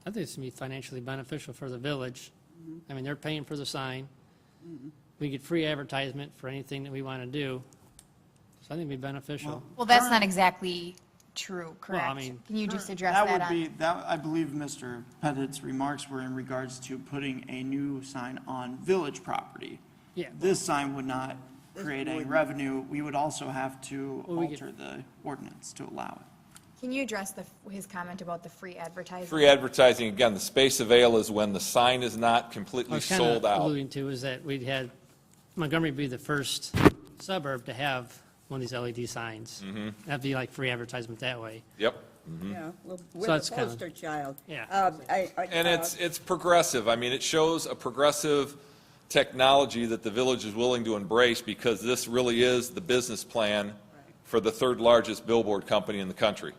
I think it's going to be financially beneficial for the village. I mean, they're paying for the sign. We get free advertisement for anything that we want to do. So I think it'd be beneficial. Well, that's not exactly true, correct? I mean- Can you just address That that would on? be, that, I believe Mr. Pettit's remarks were in regards to putting a new sign on village property. Yeah. This sign would not create any revenue. We would also have to Well, we could- alter the ordinance to allow it. Can you address his comment about the free advertising? Free advertising, again, the space avail is when the sign is not I completely was kind sold of out. alluding to is that we'd had Montgomery be the first suburb to have one of these LED signs. That'd be like free advertisement that way. Yep. Yeah, well, So with that's the kind of- poster child. Yeah. And it's progressive. I mean, it shows a progressive technology that the village is willing to embrace because this really is the business plan for the third largest billboard company in the country.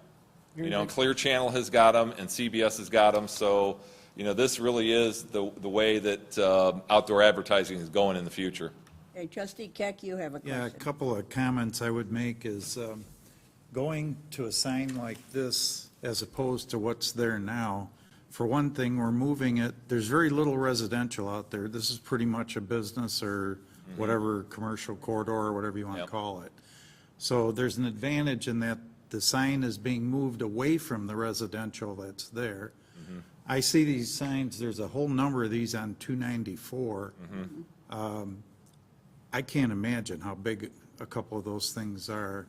You know, Clear Channel has got them and CBS has got them, so, you know, this really is the way that outdoor advertising is going in the future. Hey, Trustee Keck, you have a Yeah, a question. couple of comments I would make is going to a sign like this as opposed to what's there now. For one thing, we're moving it, there's very little residential out there. This is pretty much a business or whatever, commercial corridor or whatever you want to Yep. call it. So there's an advantage in that the sign is being moved away from the residential that's there. I see these signs, there's a whole number of these on 294. I can't imagine how big a couple of those things are.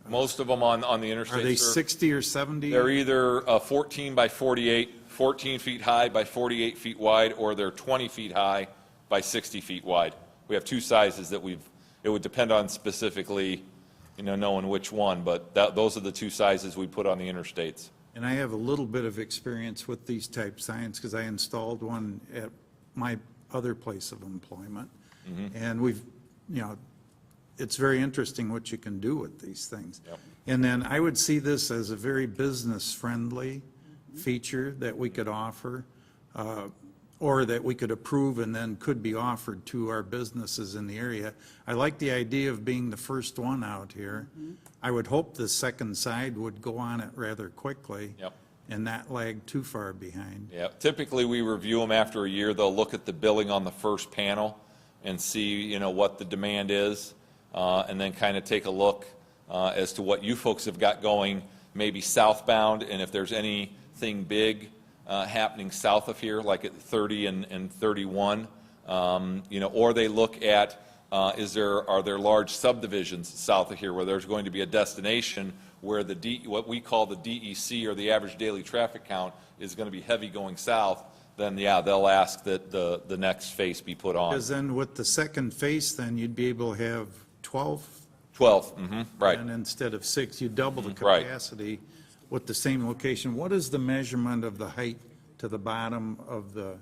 Most of them on the Are they interstates 60 or 70? they're either 14 by 48, 14 feet high by 48 feet wide, or they're 20 feet high by 60 feet wide. We have two sizes that it would depend on specifically, you know, knowing which one, but those are the two sizes we put on the interstates. And I have a little bit of experience with these type signs because I installed one at my other place of employment. And we've, you know, it's very interesting what you can do with these things. Yep. And then I would see this as a very business-friendly feature that we could offer, or that we could approve and then could be offered to our businesses in the area. I like the idea of being the first one out here. I would hope the second side would go on it rather quickly. Yep. And not lag too far behind. Yeah, typically we review them after a year. They'll look at the billing on the first panel and see, you know, what the demand is, and then kind of take a look as to what you folks have got going, maybe southbound, and if there's anything big happening south of here, like at 30 and 31, you know, or they look at are there large subdivisions south of here where there's going to be a destination where what we call the DEC, or the average daily traffic count, is going to be heavy going south, then yeah, they'll ask that the next face be put on. Because then with the second face, then you'd be able to have 12. 12, right. And instead of 6, you double the Right. capacity with the same location. What is the measurement of the height to the bottom of the,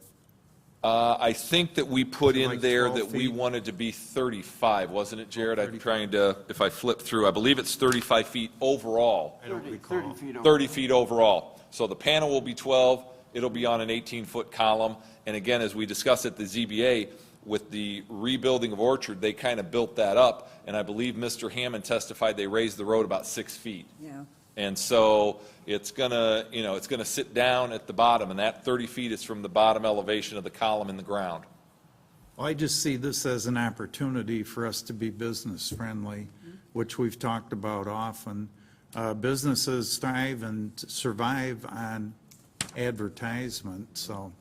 I think that we put in Like there 12 that we feet? wanted to be 35, wasn't it, Jared? I'm trying to, if I flip through, I believe it's 35 feet overall. I don't 30 recall. feet over. 30 feet overall. So the panel will be 12, it'll be on an 18-foot column. And again, as we discussed at the ZBA, with the rebuilding of Orchard, they kind of built that up, and I believe Mr. Hammond testified they raised the road about 6 feet. Yeah. And so it's gonna, you know, it's gonna sit down at the bottom, and that 30 feet is from the bottom elevation of the column in the ground. Well, I just see this as an opportunity for us to be business-friendly, which we've talked about often. Businesses thrive and survive on advertisement, so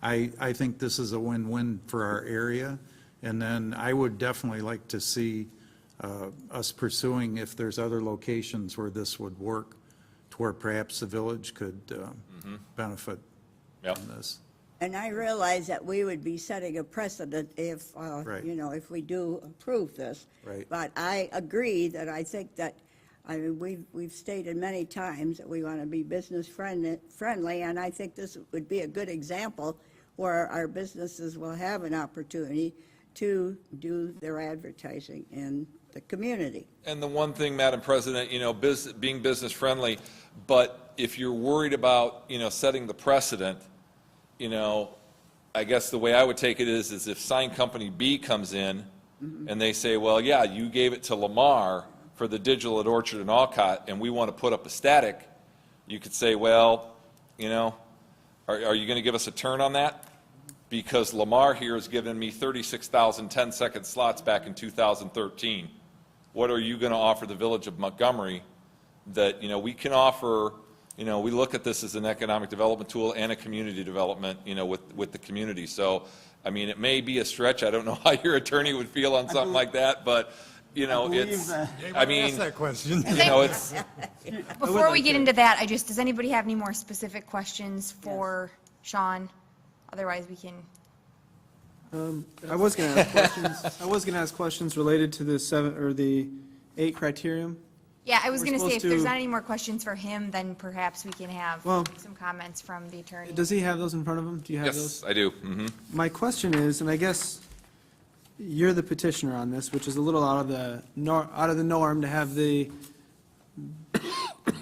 I think this is a win-win for our area. And then I would definitely like to see us pursuing if there's other locations where this would work, to where perhaps the village could benefit Yep. from this. And I realize that we would be setting a precedent if, Right. you know, if we do approve this. Right. But I agree that I think that, I mean, we've stated many times that we want to be business friendly, and I think this would be a good example where our businesses will have an opportunity to do their advertising in the community. And the one thing, Madam President, you know, being business-friendly, but if you're worried about, you know, setting the precedent, you know, I guess the way I would take it is if sign company B comes in and they say, well, yeah, you gave it to Lamar for the digital at Orchard and Alcott, and we want to put up a static, you could say, well, you know, Are you going to give us a turn on that? Because Lamar here has given me 36,000 10-second slots back in 2013. What are you going to offer the village of Montgomery that, we can offer, we look at this as an economic development tool and a community development, with the community. So, I mean, it may be a stretch. I don't know how your attorney would feel on something like that, but, it's, I mean, Ask that question. it's, Before we get into that, does anybody have any more specific questions for Sean? Otherwise, we can, I was going to ask questions. I was going to ask questions related to the 7 or the 8 criterion. yeah, I was We're going to say, if supposed there's to- not any more questions for him, then perhaps we can have Well- some comments from the attorney. Does he have those in front of him? Do you have those? yes, I do. Mm-hmm. My question is, and I guess you're the petitioner on this, which is a little out of the norm to have the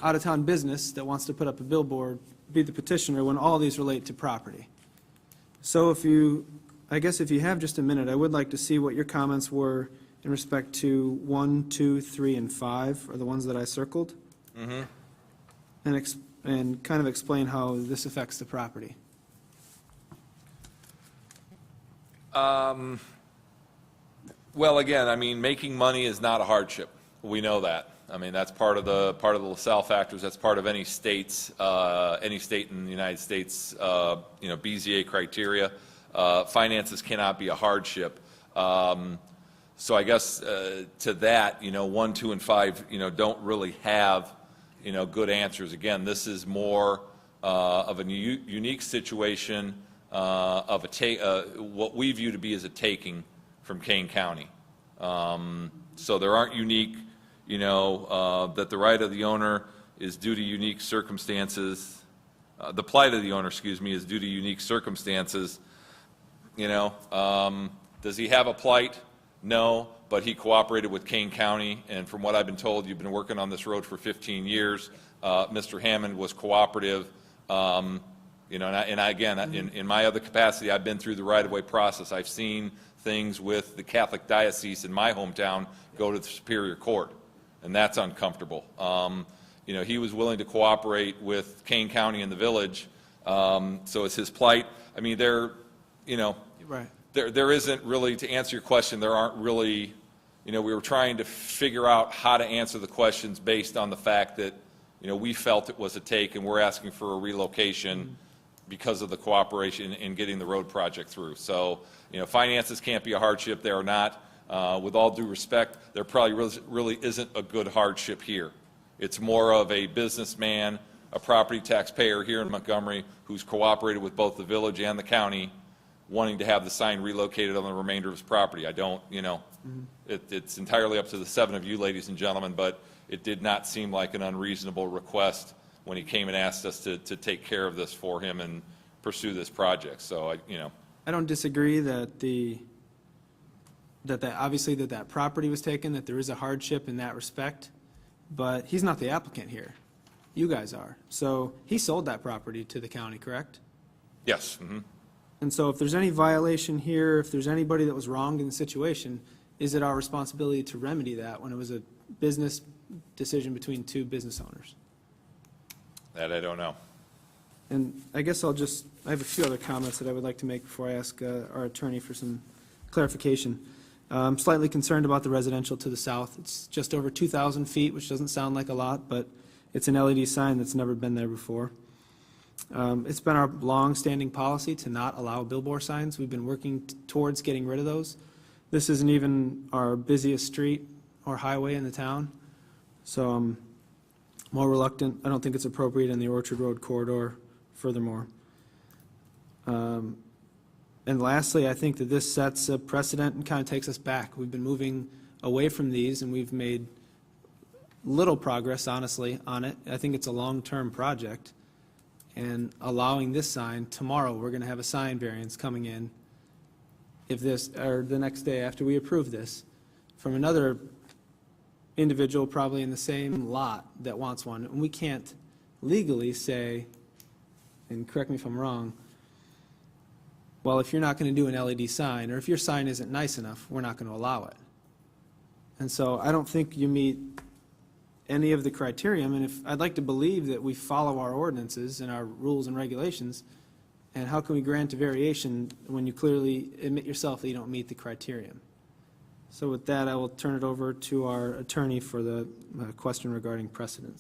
out-of-town business that wants to put up a billboard be the petitioner when all these relate to property. So if you have just a minute, I would like to see what your comments were in respect to 1, 2, 3, and 5, are the ones that I circled. Mm-hmm. And kind of explain how this affects the property. Well, again, I mean, making money is not a hardship. We know that. I mean, that's part of the LaSalle factors. That's part of any state in the United States, BZA criteria. Finances cannot be a hardship. So I guess to that, 1, 2, and 5, don't really have, good answers. Again, this is more of a unique situation of what we view to be as a taking from Kane County. So there aren't unique, that the right of the owner is due to unique circumstances. The plight of the owner, is due to unique circumstances. Does he have a plight? No, but he cooperated with Kane County, and from what I've been told, you've been working on this road for 15 years. Mr. Hammond was cooperative. In my other capacity, I've been through the right-of-way process. I've seen things with the Catholic diocese in my hometown go to the Superior Court, and that's uncomfortable. He was willing to cooperate with Kane County and the village, so it's his plight. I mean, Right. There isn't really, to answer your question, there aren't really, we were trying to figure out how to answer the questions based on the fact that, we felt it was a take and we're asking for a relocation because of the cooperation in getting the road project through. So, finances can't be a hardship. They are not. With all due respect, there probably really isn't a good hardship here. It's more of a businessman, a property taxpayer here in Montgomery who's cooperated with both the village and the county, wanting to have the sign relocated on the remainder of his property. I don't, it's entirely up to the 7 of you, ladies and gentlemen, but it did not seem like an unreasonable request when he came and asked us to take care of this for him and pursue this project. So, I don't disagree that obviously that property was taken, that there is a hardship in that respect, but he's not the applicant here. You guys are. So he sold that property to the county, correct? yes. Mm-hmm. And so if there's any violation here, if there's anybody that was wronged in the situation, is it our responsibility to remedy that when it was a business decision between 2 business owners? That I don't know. And I guess I have a few other comments that I would like to make before I ask our attorney for some clarification. I'm slightly concerned about the residential to the south. It's just over 2,000 feet, which doesn't sound like a lot, but it's an LED sign that's never been there before. It's been our long-standing policy to not allow billboard signs. We've been working towards getting rid of those. This isn't even our busiest street or highway in the town, so I'm more reluctant. I don't think it's appropriate in the Orchard Road corridor furthermore. And lastly, I think that this sets a precedent and kind of takes us back. We've been moving away from these, and we've made little progress, honestly, on it. I think it's a long-term project. And allowing this sign, tomorrow, we're going to have a sign variance coming in, or the next day after we approve this, from another individual probably in the same lot that wants one. And we can't legally say, and correct me if I'm wrong, well, if you're not going to do an LED sign, or if your sign isn't nice enough, we're not going to allow it. And so I don't think you meet any of the criteria. And if I'd like to believe that we follow our ordinances and our rules and regulations, And how can we grant a variation when you clearly admit yourself that you don't meet the criterion? So with that, I will turn it over to our attorney for the question regarding precedent.